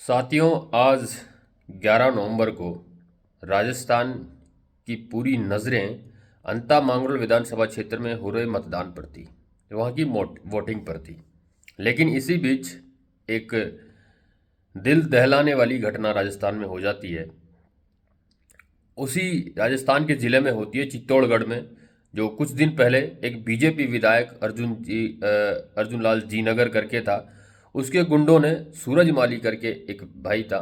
साथियों, आज 11 नवंबर को राजस्थान की पूरी नज़रें अंता मांगरोल विधानसभा क्षेत्र में हो रहे मतदान पर थी, वहाँ की वोटिंग पर थी। लेकिन इसी बीच एक दिल दहलाने वाली घटना राजस्थान में हो जाती है। उसी राजस्थान के ज़िले में होती है, चित्तौड़गढ़ में, जो कुछ दिन पहले एक बीजेपी विधायक अर्जुन लाल जी नगर करके था। उसके गुंडों ने सूरज माली करके एक भाई था,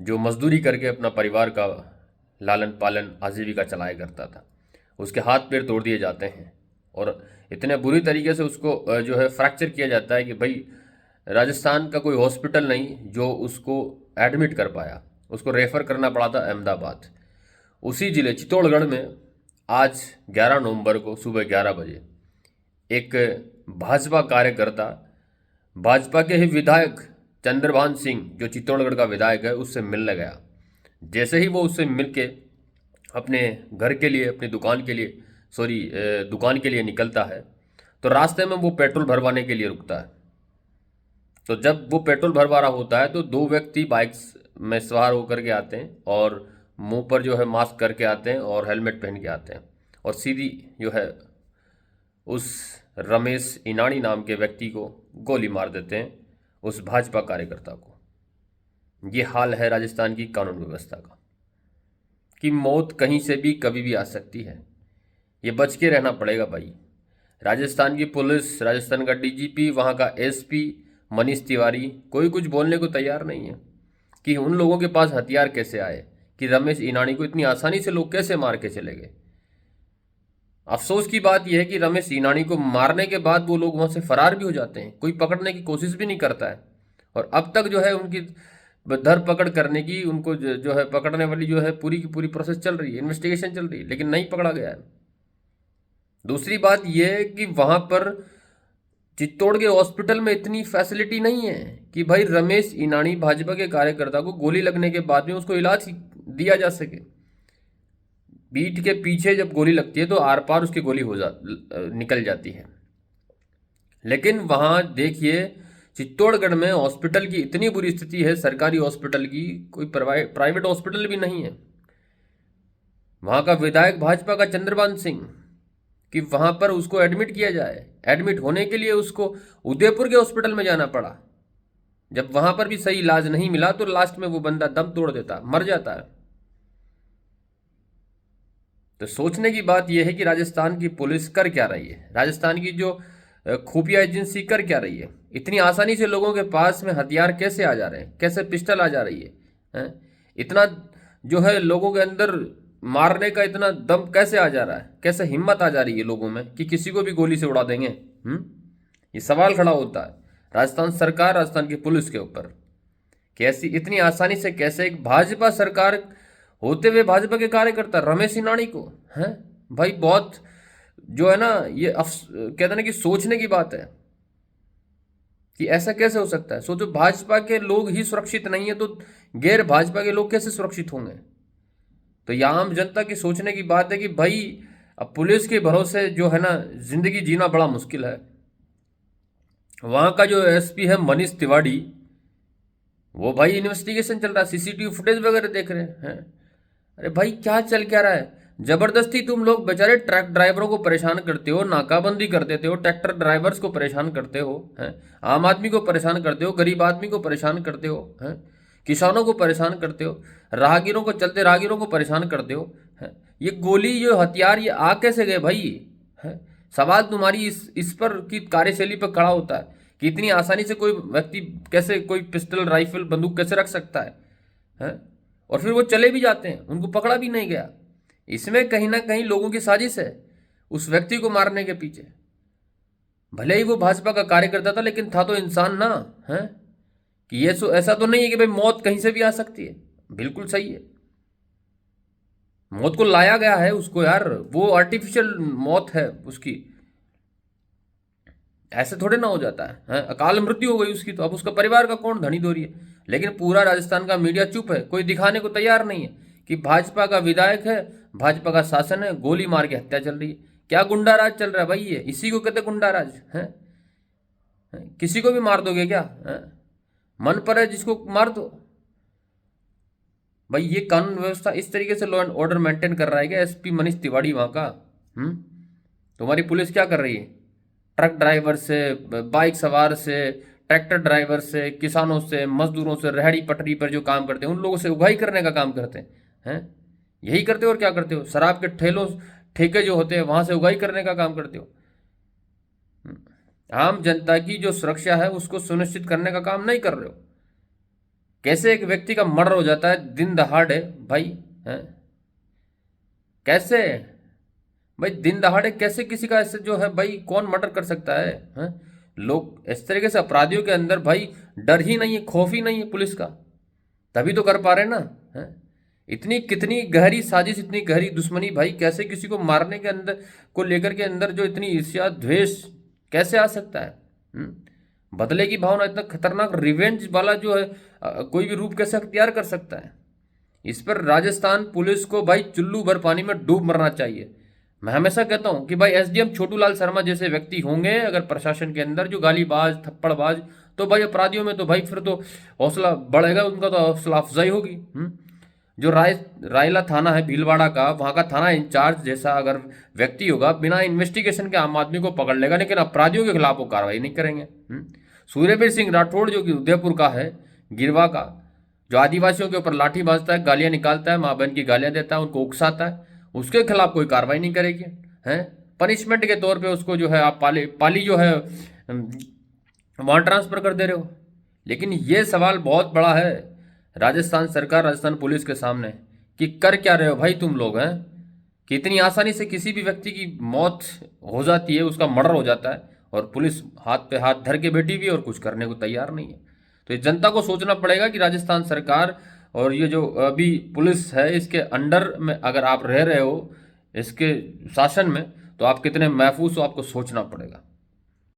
जो मजदूरी करके अपना परिवार का लालन पालन आजीविका चलाया करता था, उसके हाथ पैर तोड़ दिए जाते हैं और इतने बुरी तरीके से उसको जो है फ्रैक्चर किया जाता है कि भाई राजस्थान का कोई हॉस्पिटल नहीं जो उसको एडमिट कर पाया, उसको रेफ़र करना पड़ा था अहमदाबाद। उसी जिले चित्तौड़गढ़ में आज 11 नवंबर को सुबह 11 बजे एक भाजपा कार्यकर्ता भाजपा के ही विधायक चंद्रभान सिंह, जो चित्तौड़गढ़ का विधायक है, उससे मिलने गया। जैसे ही वो उससे मिल के अपने घर के लिए, अपनी दुकान के लिए दुकान के लिए निकलता है, तो रास्ते में वो पेट्रोल भरवाने के लिए रुकता है। तो जब वो पेट्रोल भरवा रहा होता है तो दो व्यक्ति बाइक्स में सवार होकर के आते हैं और मुंह पर जो है मास्क करके आते हैं और हेलमेट पहन के आते हैं और सीधी जो है उस रमेश इनानी नाम के व्यक्ति को गोली मार देते हैं, उस भाजपा कार्यकर्ता को। ये हाल है राजस्थान की कानून व्यवस्था का कि मौत कहीं से भी कभी भी आ सकती है। ये बच के रहना पड़ेगा भाई। राजस्थान की पुलिस, राजस्थान का डीजीपी, वहाँ का एसपी मनीष तिवारी कोई कुछ बोलने को तैयार नहीं है कि उन लोगों के पास हथियार कैसे आए, कि रमेश इनानी को इतनी आसानी से लोग कैसे मार के चले गए। अफसोस की बात यह है कि रमेश इनानी को मारने के बाद वो लोग वहाँ से फरार भी हो जाते हैं, कोई पकड़ने की कोशिश भी नहीं करता है। और अब तक जो है उनकी धर पकड़ करने की, उनको जो है पकड़ने वाली जो है पूरी की पूरी प्रोसेस चल रही है, इन्वेस्टिगेशन चल रही है, लेकिन नहीं पकड़ा गया है। दूसरी बात यह है कि वहाँ पर चित्तौड़ के हॉस्पिटल में इतनी फैसिलिटी नहीं है कि भाई रमेश इनानी भाजपा के कार्यकर्ता को गोली लगने के बाद में उसको इलाज दिया जा सके। पीठ के पीछे जब गोली लगती है तो आर पार उसकी गोली निकल जाती है। लेकिन वहाँ देखिए, चित्तौड़गढ़ में हॉस्पिटल की इतनी बुरी स्थिति है, सरकारी हॉस्पिटल की, कोई प्राइवेट हॉस्पिटल भी नहीं है। वहाँ का विधायक भाजपा का चंद्रभान सिंह, कि वहाँ पर उसको एडमिट किया जाए, एडमिट होने के लिए उसको उदयपुर के हॉस्पिटल में जाना पड़ा। जब वहाँ पर भी सही इलाज नहीं मिला तो लास्ट में वो बंदा दम तोड़ देता, मर जाता है। तो सोचने की बात यह है कि राजस्थान की पुलिस कर क्या रही है, राजस्थान की जो खुफिया एजेंसी कर क्या रही है। इतनी आसानी से लोगों के पास में हथियार कैसे आ जा रहे हैं, कैसे पिस्टल आ जा रही है? इतना जो है लोगों के अंदर मारने का इतना दम कैसे आ जा रहा है, कैसे हिम्मत आ जा रही है लोगों में कि किसी को भी गोली से उड़ा देंगे। ये सवाल खड़ा होता है राजस्थान सरकार, राजस्थान की पुलिस के ऊपर, कैसी इतनी आसानी से कैसे एक भाजपा सरकार होते हुए भाजपा के कार्यकर्ता रमेश इनानी को हैं भाई, बहुत जो है ना, ये कहते हैं ना कि सोचने की बात है कि ऐसा कैसे हो सकता है। सोचो, भाजपा के लोग ही सुरक्षित नहीं है तो गैर भाजपा के लोग कैसे सुरक्षित होंगे। तो यह आम जनता की सोचने की बात है कि भाई अब पुलिस के भरोसे जो है ना जिंदगी जीना बड़ा मुश्किल है। वहाँ का जो एसपी है मनीष तिवारी, वो भाई इन्वेस्टिगेशन चल रहा है, सीसीटीवी फुटेज वगैरह देख रहे हैं। अरे भाई क्या चल क्या रहा है? जबरदस्ती तुम लोग बेचारे ट्रक ड्राइवरों को परेशान करते हो, नाकाबंदी कर देते हो, ट्रैक्टर ड्राइवर्स को परेशान करते हो, हैं आम आदमी को परेशान करते हो, गरीब आदमी को परेशान करते हो, हैं किसानों को परेशान करते हो, राहगीरों को, चलते राहगीरों को परेशान करते हो, हैं। ये गोली, ये हथियार, ये आ कैसे गए भाई? है सवाल तुम्हारी इस पर की कार्यशैली पर खड़ा होता है कि इतनी आसानी से कोई व्यक्ति कैसे कोई पिस्टल, राइफल, बंदूक कैसे रख सकता है? और फिर वो चले भी जाते हैं, उनको पकड़ा भी नहीं गया। इसमें कहीं ना कहीं लोगों की साजिश है उस व्यक्ति को मारने के पीछे। भले ही वो भाजपा का कार्यकर्ता था, लेकिन था तो इंसान ना, है कि ये ऐसा तो नहीं है कि भाई मौत कहीं से भी आ सकती है। बिल्कुल सही है, मौत को लाया गया है उसको यार, वो आर्टिफिशियल मौत है उसकी, ऐसे थोड़े ना हो जाता है? अकाल मृत्यु हो गई उसकी, तो अब उसका परिवार का कौन धनी धोरी है? लेकिन पूरा राजस्थान का मीडिया चुप है, कोई दिखाने को तैयार नहीं है कि भाजपा का विधायक है, भाजपा का शासन है, गोली मार के हत्या चल रही है। क्या गुंडा राज चल रहा है भाई? ये इसी को कहते गुंडा राज है? किसी को भी मार दोगे क्या? मन पर है जिसको मार दो। भाई ये कानून व्यवस्था इस तरीके से लॉ एंड ऑर्डर मेंटेन कर रहा है क्या एसपी मनीष तिवारी वहां का? हम्म। तुम्हारी पुलिस क्या कर रही है? ट्रक ड्राइवर से, बाइक सवार से, ट्रैक्टर ड्राइवर से, किसानों से, मजदूरों से, रेहड़ी पटरी पर जो काम करते हैं उन लोगों से उगाही करने का काम करते हैं। यही करते हो और क्या करते हो? शराब के ठेलों ठेके जो होते हैं वहां से उगाही करने का काम करते हो। आम जनता की जो सुरक्षा है उसको सुनिश्चित करने का काम नहीं कर रहे हो। कैसे एक व्यक्ति का मर्डर हो जाता है दिन दहाड़े भाई? हैं? कैसे भाई दिन दहाड़े कैसे किसी का ऐसे जो है भाई कौन मर्डर कर सकता है? हैं? लोग इस तरीके से अपराधियों के अंदर भाई डर ही नहीं है, खौफ ही नहीं है पुलिस का, तभी तो कर पा रहे हैं ना। हैं? इतनी कितनी गहरी साजिश, इतनी गहरी दुश्मनी भाई, कैसे किसी को मारने के अंदर को लेकर के अंदर जो इतनी ईर्ष्या द्वेष कैसे आ सकता है? बदले की भावना, इतना खतरनाक रिवेंज वाला जो है कोई भी रूप कैसे अख्तियार कर सकता है? इस पर राजस्थान पुलिस को भाई चुल्लू भर पानी में डूब मरना चाहिए। मैं हमेशा कहता हूं कि भाई एसडीएम छोटू लाल शर्मा जैसे व्यक्ति होंगे अगर प्रशासन के अंदर जो गालीबाज थप्पड़बाज, तो भाई अपराधियों में तो भाई फिर तो हौसला बढ़ेगा, उनका तो हौसला अफजाई होगी। जो रायला थाना है भीलवाड़ा का, वहां का थाना इंचार्ज जैसा अगर व्यक्ति होगा बिना इन्वेस्टिगेशन के आम आदमी को पकड़ लेगा, लेकिन अपराधियों के खिलाफ वो कार्रवाई नहीं करेंगे। सूर्यवीर सिंह राठौड़ जो कि उदयपुर का है, गिरवा का, जो आदिवासियों के ऊपर लाठी बाजता है, गालियां निकालता है, माँ बहन की गालियां देता है, उनको उकसाता है, उसके खिलाफ कोई कार्रवाई नहीं करेगी। हैं? पनिशमेंट के तौर पे उसको जो है आप पाली जो है वहां ट्रांसफर कर दे रहे हो। लेकिन ये सवाल बहुत बड़ा है राजस्थान सरकार, राजस्थान पुलिस के सामने कि कर क्या रहे हो भाई तुम लोग? हैं कि इतनी आसानी से किसी भी व्यक्ति की मौत हो जाती है, उसका मर्डर हो जाता है, और पुलिस हाथ पे हाथ धर के बैठी हुई है और कुछ करने को तैयार नहीं है। तो ये जनता को सोचना पड़ेगा कि राजस्थान सरकार और ये जो अभी पुलिस है इसके अंडर में अगर आप रह रहे हो, इसके शासन में, तो आप कितने महफूज हो आपको सोचना पड़ेगा।